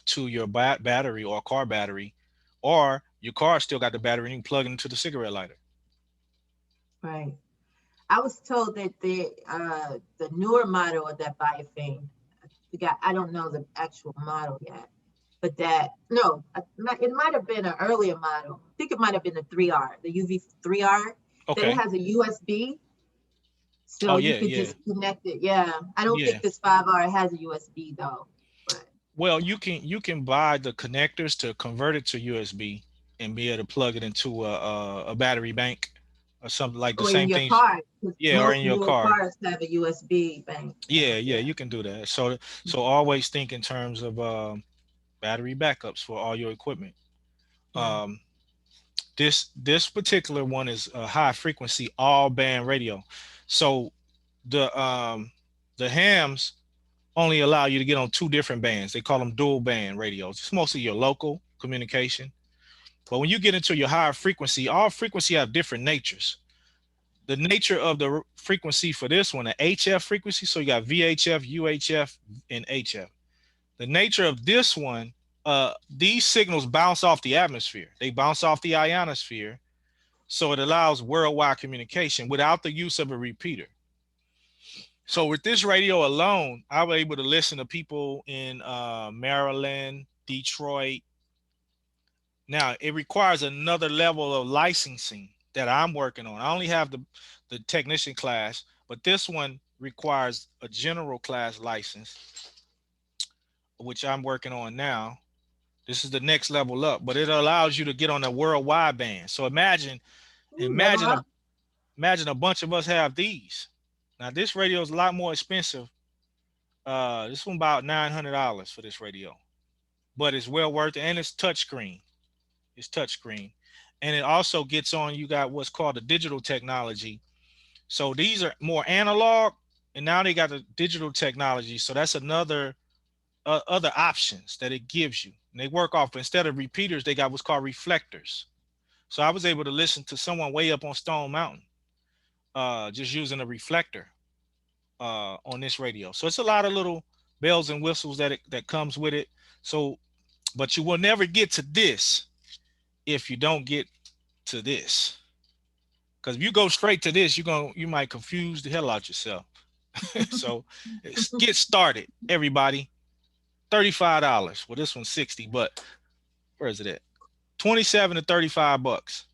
to your battery or car battery, or your car still got the battery and you can plug it into the cigarette lighter. Right. I was told that the newer model of that Biofane, I don't know the actual model yet, but it might have been an earlier model. I think it might have been the 3R, the UV3R. Okay. That it has a USB, so you could just connect it. Yeah, I don't think this 5R has a USB though. But. Well, you can buy the connectors to convert it to USB and be able to plug it into a battery bank or something like the same thing. Yeah, or in your car. Cars have a USB bank. Yeah, you can do that. So always think in terms of battery backups for all your equipment. Yeah. This particular one is a high frequency all band radio. So the hams only allow you to get on 2 different bands. They call them dual band radios. It's mostly your local communication. But when you get into your higher frequency, all frequency have different natures. The nature of the frequency for this one, the HF frequency, so you got VHF, UHF, and HF. The nature of this one, these signals bounce off the atmosphere. They bounce off the ionosphere. So it allows worldwide communication without the use of a repeater. So with this radio alone, I was able to listen to people in Maryland, Detroit. Now, it requires another level of licensing that I'm working on. I only have the technician class, but this one requires a general class license, which I'm working on now. This is the next level up, but it allows you to get on a worldwide band. So imagine a bunch of us have these. Now this radio is a lot more expensive. This one about $900 for this radio, but it's well worth it, and it's touchscreen. It's touchscreen, and it also gets on. You got what's called the digital technology. So these are more analog, and now they got the digital technology. So that's another other options that it gives you. And they work off, instead of repeaters, they got what's called reflectors. So I was able to listen to someone way up on Stone Mountain, just using a reflector on this radio. So it's a lot of little bells and whistles that comes with it. So, but you will never get to this if you don't get to this. Because if you go straight to this, you might confuse the hell out yourself. So get started, everybody. $35. Well, this one's 60, but where is it at? 27 to 35 bucks.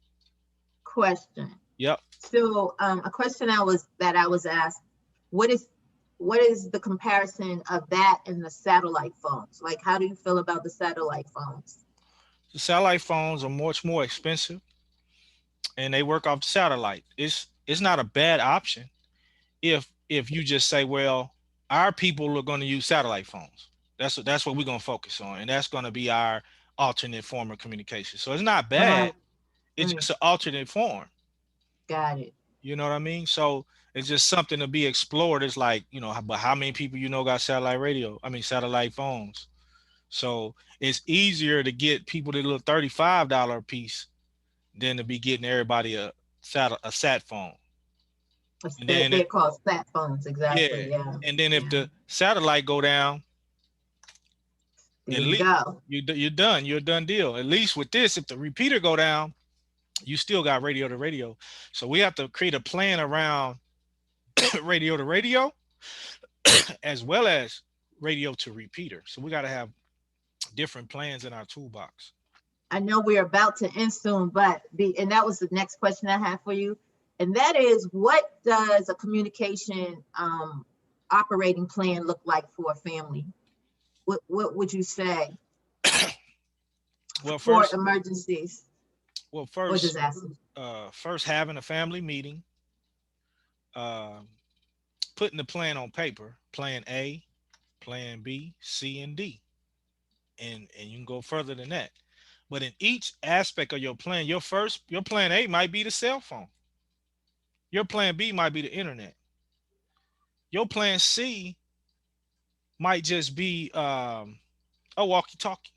Question. Yep. So a question I was asked, what is the comparison of that and the satellite phones? Like, how do you feel about the satellite phones? The satellite phones are much more expensive, and they work off the satellite. It's not a bad option if you just say, well, our people are going to use satellite phones. That's what we're going to focus on, and that's going to be our alternate form of communication. So it's not bad. It's just an alternate form. Got it. You know what I mean? So it's just something to be explored. It's like, but how many people got satellite phones? So it's easier to get people to little $35 a piece than to be getting everybody a sat phone. And then they're called sat phones, exactly. Yeah. And then if the satellite go down, at least you're done. You're a done deal. At least with this, if the repeater go down, you still got radio to radio. So we have to create a plan around radio to radio as well as radio to repeater. So we got to have different plans in our toolbox. I know we're about to end soon, but and that was the next question I have for you. And that is, what does a communication operating plan look like for a family? What would you say? Well, for emergencies. Well, first having a family meeting, putting the plan on paper, plan A, plan B, C, and D. And you can go further than that. But in each aspect of your plan, your plan A might be the cell phone. Your plan B might be the internet. Your plan C might just be a walkie-talkie.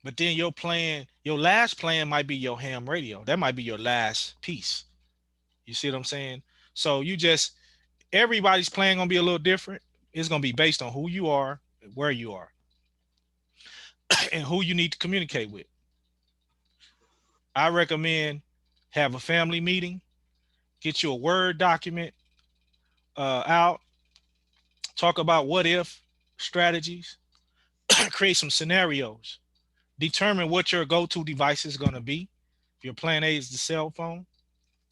But then your last plan might be your ham radio. That might be your last piece. You see what I'm saying? So everybody's plan gonna be a little different. It's gonna be based on who you are, where you are, and who you need to communicate with. I recommend have a family meeting, get you a Word document out, talk about what if strategies, create some scenarios, determine what your go-to device is going to be. If your plan A is the cell phone,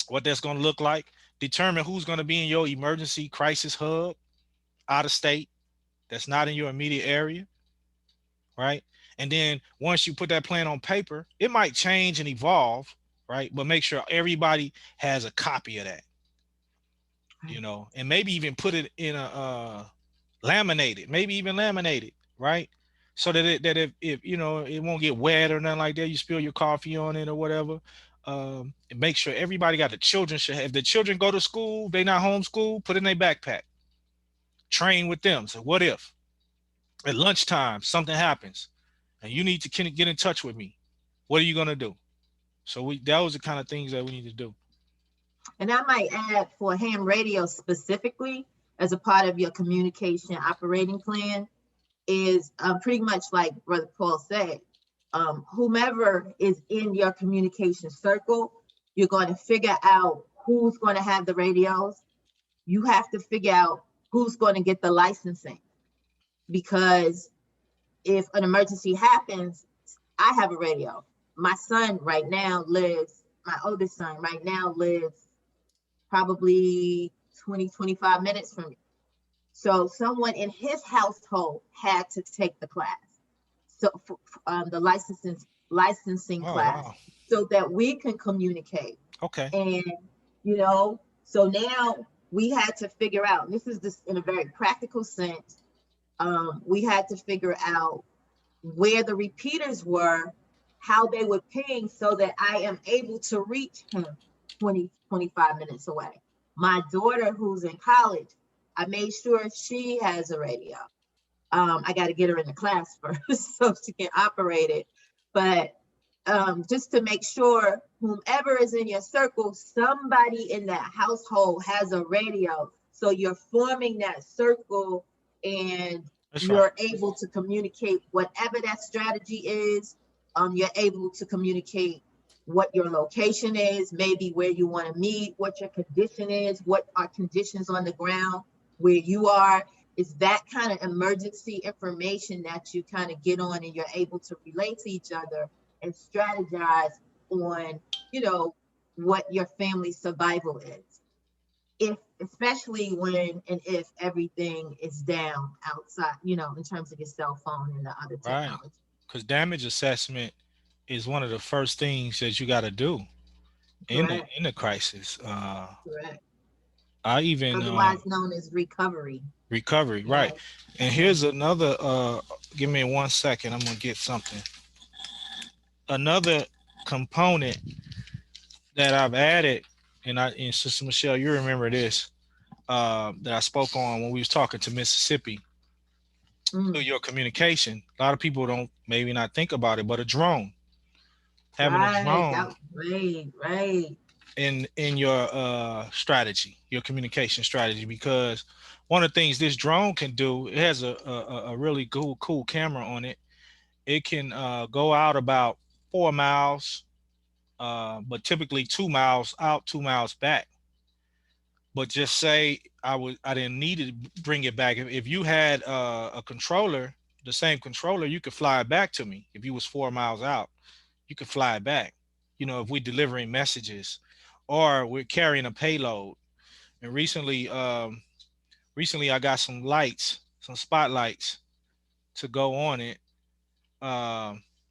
what that's going to look like. Determine who's going to be in your emergency crisis hub out of state that's not in your immediate area, right? And then once you put that plan on paper, it might change and evolve, right? But make sure everybody has a copy of that, and maybe even put it in laminated, right? So that if it won't get wet or nothing like that, you spill your coffee on it or whatever. And make sure everybody got the children should have. If the children go to school, they not homeschooled, put in their backpack. Train with them. So what if at lunchtime something happens and you need to get in touch with me? What are you gonna do? So those are the kind of things that we need to do. And I might add, for ham radio specifically, as a part of your communication operating plan, is pretty much like Brother Paul said, whomever is in your communication circle, you're going to figure out who's going to have the radios. You have to figure out who's going to get the licensing, because if an emergency happens, I have a radio. My oldest son right now lives probably 20, 25 minutes from me. So someone in his household had to take the class. So the licensing class, wow, so that we can communicate. Okay. And, so now we had to figure out, and this is just in a very practical sense, we had to figure out where the repeaters were, how they would ping, so that I am able to reach him 20, 25 minutes away. My daughter, who's in college, I made sure she has a radio. I got to get her in the class first so she can operate it. But just to make sure whomever is in your circle, somebody in that household has a radio. So you're forming that circle and That's right. you're able to communicate whatever that strategy is. You're able to communicate what your location is, maybe where you want to meet, what your condition is, what are conditions on the ground where you are. Is that kind of emergency information that you kind of get on and you're able to relate to each other and strategize on, you know, what your family survival is. If, especially when and if everything is down outside, you know, in terms of your cell phone and the other Right. technology. Because damage assessment is one of the first things that you got to do Correct, in the crisis. correct. I even Otherwise known as recovery. recovery, right? Right. And Yeah. here's another. Give me 1 second. I'm gonna get something. Another component that I've added, and Sister Michelle, you remember this, that I spoke on when we was talking to Mississippi, to Mm, your communication. A lot of people don't maybe not think about it, but a drone, having a right. drone That, right, right. in your strategy, your communication strategy, because one of the things this drone can do, it has a really cool camera on it. It can go out about 4 miles, but typically 2 miles out, 2 miles back. But just say I didn't need to bring it back. If you had a controller, the same controller, you could fly it back to me. If you was 4 miles out, you could fly it back. You know, if we're delivering messages or we're carrying a payload. And recently I got some lights, some spotlights to go on it,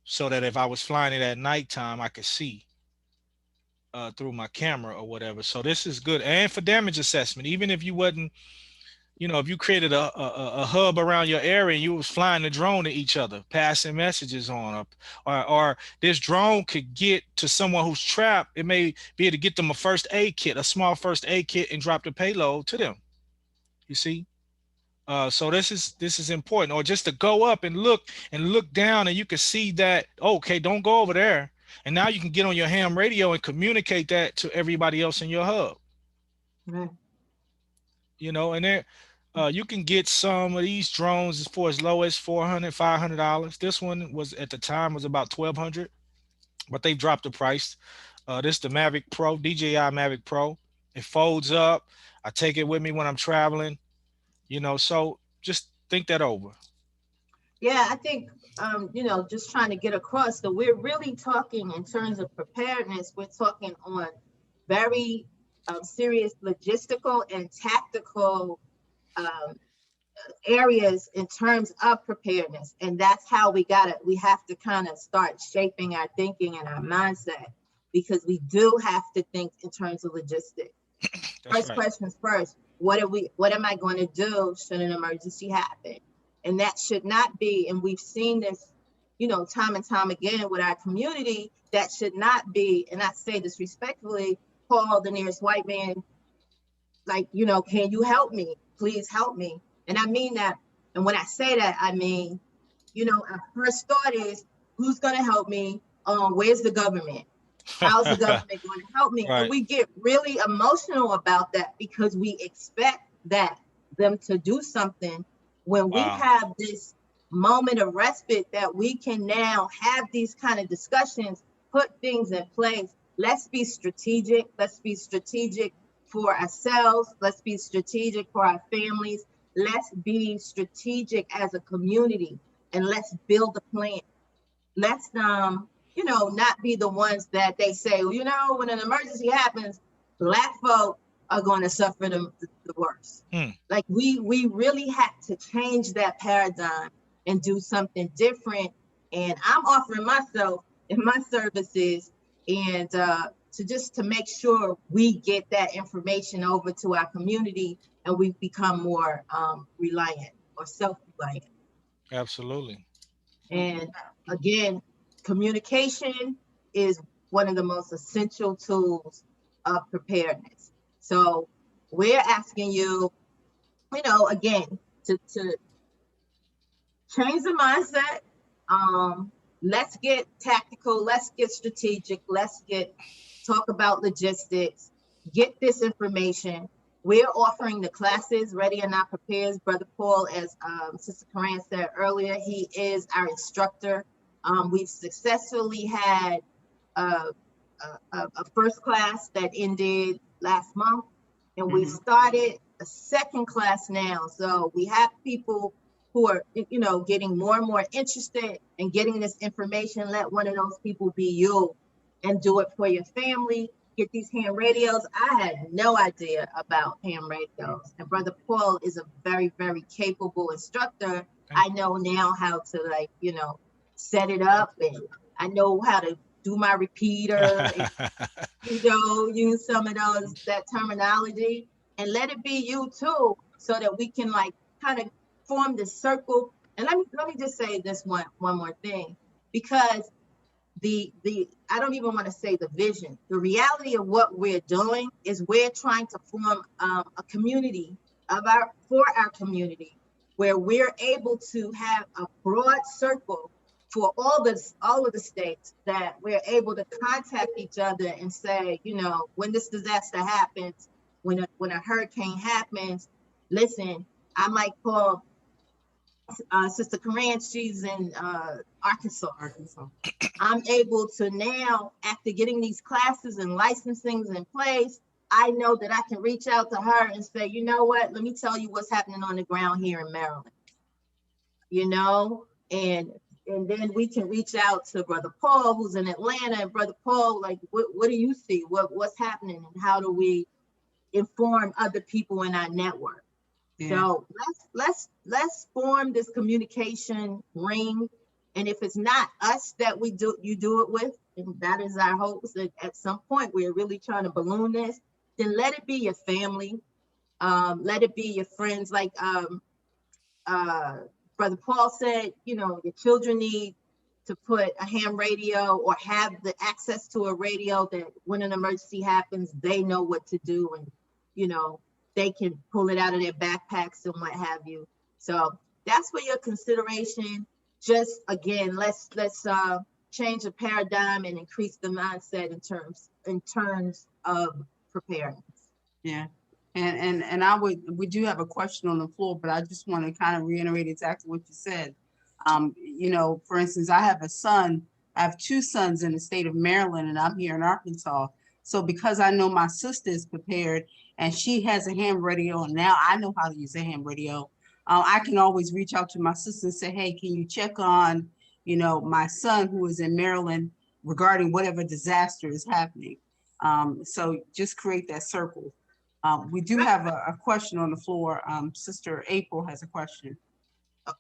so that if I was flying it at nighttime, I could see through my camera or whatever. So this is good. And for damage assessment, even if you wasn't, you know, if you created a hub around your area and you was flying the drone to each other, passing messages on up, or this drone could get to someone who's trapped, it may be able to get them a first aid kit, a small first aid kit, and drop the payload to them. You see? So this is important. Or just to go up and look down and you can see that, okay, don't go over there. And now you can get on your ham radio and communicate that to everybody else in your hub. Right. You know, and there you can get some of these drones for as low as $400, $500. This one was at the time was about 1,200, but they've dropped the price. This is the Mavic Pro, DJI Mavic Pro. It folds up. I take it with me when I'm traveling. You know, so just think that over. Yeah, I think, you know, just trying to get across that we're really talking in terms of preparedness. We're talking on very serious logistical and tactical um, areas in terms of preparedness. And that's how we have to kind of start shaping our thinking and our mindset, because we do have to think in terms of logistics. That's First right. questions first. What am I going to do should an emergency happen? And that should not be, and we've seen this, you know, time and time again with our community, that should not be, and I say this respectfully, call the nearest white man, like, you know, can you help me? Please help me. And I mean that. And when I say that, I mean, you know, our first thought is, who's going to help me? Where's the government? How's the government going to help me? And Right. we get really emotional about that because we expect that them to do something when we Wow. have this moment of respite that we can now have these kind of discussions, put things in place. Let's be strategic. Let's be strategic for ourselves. Let's be strategic for our families. Let's be strategic as a community, and let's build a plan. Let's you know, not be the ones that they say, well, you know, when an emergency happens, Black folk are going to suffer the worst. Hmm. Like we really had to change that paradigm and do something different. And I'm offering myself and my services, and to make sure we get that information over to our community and we become more reliant or self-reliant. Absolutely. And again, communication is one of the most essential tools of preparedness. So we're asking you, you know, again, to change the mindset. Let's get tactical. Let's get strategic. Let's talk about logistics. Get this information. We're offering the classes, Ready or Not Prepared. Brother Paul, as Sister Karan said earlier, he is our instructor. We've successfully had a first class that ended last month, and we started a second class now. So we have people who are, getting more and more interested in getting this information. Let one of those people be you and do it for your family. Get these ham radios. I had no idea about ham radios, and Brother Paul is a very, very capable instructor. I know now how to set it up, and I know how to do my repeater and, use some of that terminology, and let it be you too, so that we can kind of form this circle. And let me just say this one more thing, because I don't even want to say the vision. The reality of what we're doing is we're trying to form a community for our community, where we're able to have a broad circle for all of the states, that we're able to contact each other and say, when this disaster happens, when a hurricane happens, listen, I might call Sister Karan, she's in Arkansas. I'm able to now, after getting these classes and licensings in place, I know that I can reach out to her and say, you know what, let me tell you what's happening on the ground here in Maryland. And then we can reach out to Brother Paul, who's in Atlanta, and Brother Paul, what do you see? What's happening, and how do we inform other people in our network? Yeah. So let's form this communication ring. And if it's not us that you do it with, and that is our hopes, that at some point we're really trying to balloon this, then let it be your family. Let it be your friends. Like Brother Paul said, your children need to put a ham radio or have the access to a radio that when an emergency happens, they know what to do, and they can pull it out of their backpacks and what have you. So that's for your consideration. Just again, let's change the paradigm and increase the mindset in terms of preparedness. Yeah. And we do have a question on the floor, but I just want to kind of reiterate exactly what you said. For instance, I have two sons in the state of Maryland, and I'm here in Arkansas. So because I know my sister is prepared and she has a ham radio, and now I know how to use a ham radio, I can always reach out to my sister and say, hey, can you check on, my son who is in Maryland regarding whatever disaster is happening. So just create that circle. We do have a question on the floor. Sister April has a question.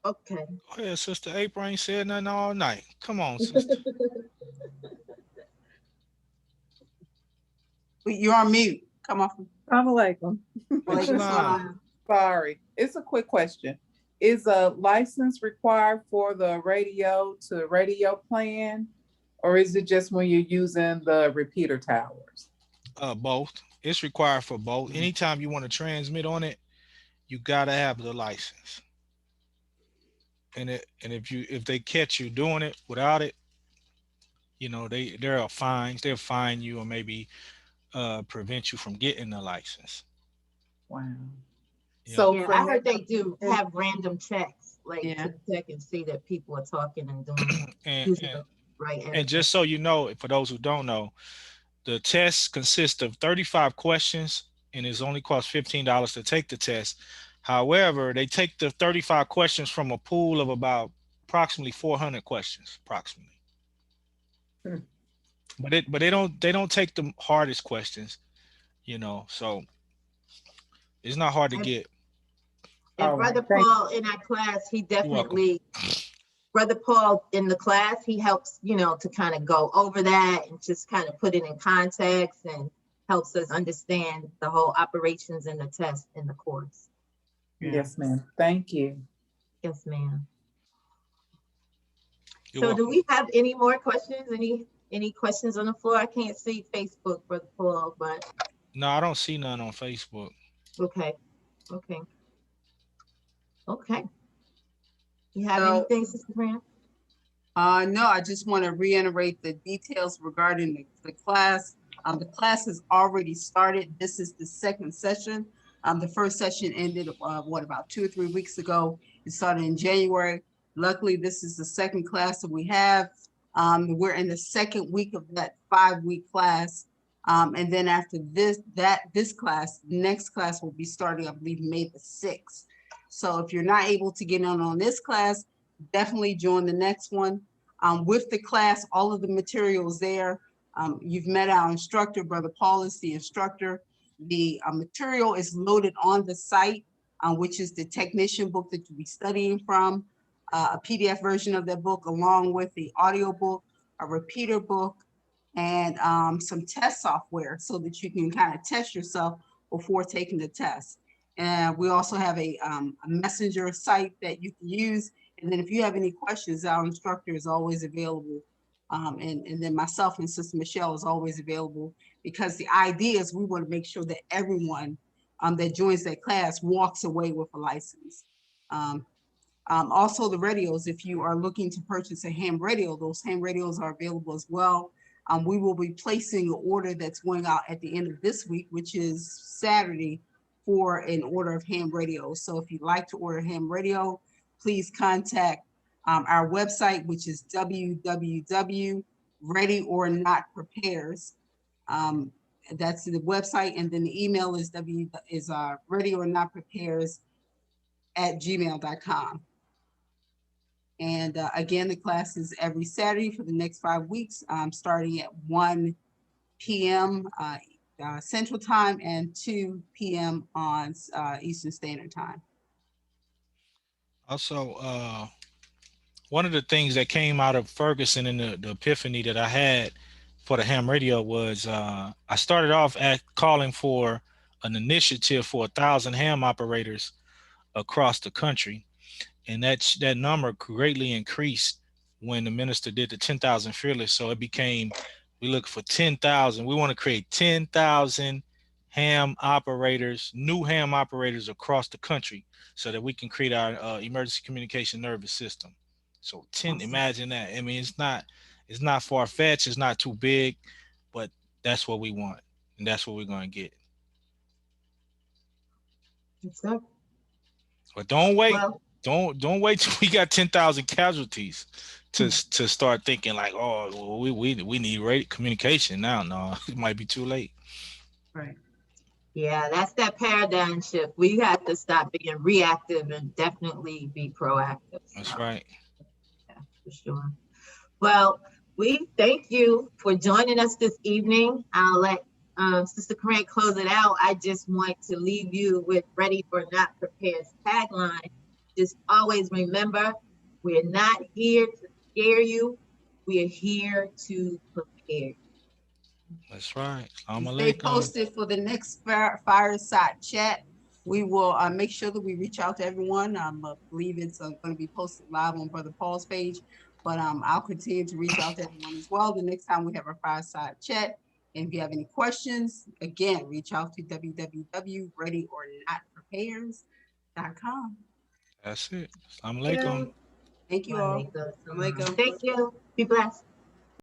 Okay. Oh, yeah, Sister April ain't said nothing all night. Come on, sister. You're on mute. Come off. Assalamu alaikum. Sorry. It's a quick question. Is a license required for the radio to radio plan, or is it just when you're using the repeater towers? Both. It's required for both. Anytime you want to transmit on it, you gotta have the license. And if they catch you doing it without it, there are fines. They'll fine you, or maybe prevent you from getting the license. Wow. Yeah. So I heard they do have random checks, to check and see that people are talking and doing and just so you know, for those who don't know, the test consists of 35 questions, and it's only cost $15 to take the test. However, they take the 35 questions from a pool of about approximately 400 questions, approximately. But they don't take the hardest questions, so it's not hard to get. And Brother Paul in our class, he definitely, Brother Paul in the class, he helps, to kind of go over that and just kind of put it in context, and helps us understand the whole operations and the test in the course. Yes, ma'am. Thank you. Yes, ma'am. You're so welcome. Do we have any more questions? Any questions on the floor? I can't see Facebook, Brother Paul, but. No, I don't see none on Facebook. Okay. You have So- anything, Sister Graham? No, I just want to reiterate the details regarding the class. The class has already started. This is the second session. The first session ended, about 2 or 3 weeks ago. It started in January. Luckily, this is the second class that we have. We're in the second week of that 5-week class. And then after this class, the next class will be starting, I believe, May the 6th. So if you're not able to get on this class, definitely join the next one. With the class, all of the materials there. You've met our instructor, Brother Paul is the instructor. The material is loaded on the site, which is the technician book that you'll be studying from, a PDF version of that book, along with the audio book, a repeater book, and some test software so that you can kind of test yourself before taking the test. And we also have a messenger site that you can use. And then if you have any questions, our instructor is always available. And then myself and Sister Michele is always available, because the idea is we want to make sure that everyone that joins that class walks away with a license. Also the radios, if you are looking to purchase a ham radio, those ham radios are available as well. We will be placing an order that's going out at the end of this week, which is Saturday, for an order of ham radios. So if you'd like to order ham radio, please contact our website, which is www.readyornotprepares. That's the website, and then the email is readyornotprepares@gmail.com. And again, the class is every Saturday for the next 5 weeks, starting at 1 p.m. Central Time and 2 p.m. on Eastern Standard Time. Also, one of the things that came out of Ferguson and the epiphany that I had for the ham radio was I started off at calling for an initiative for 1,000 ham operators across the country. And that number greatly increased when the minister did the 10,000 fearless. So it became, we look for 10,000. We want to create 10,000 ham operators, new ham operators across the country, so that we can create our emergency communication nervous system. So 10, imagine that. I mean, it's not far-fetched, it's not too big, but that's what we want. And that's what we're going to get. That's good. But don't wait. Well, Don't wait till we got 10,000 casualties to start thinking like, oh, well, we need communication now. No, it might be too late. Right. yeah, that's that paradigm shift. We have to stop being reactive and definitely be proactive. That's So, right. yeah, for sure. Well, we thank you for joining us this evening. I'll let Sister Karan close it out. I just want to leave you with Ready for Not Prepared's tagline. Just always remember, we're not here to scare you. We are here to prepare. That's right. Stay posted for the next fireside chat. We will make sure that we reach out to everyone. I believe it's going to be posted live on Brother Paul's page, but I'll continue to reach out to everyone as well the next time we have our fireside chat. And if you have any questions, again, reach out to www.readyornotprepares.com. That's it. Assalamu alaikum. Thank you all. Thank you. Be blessed.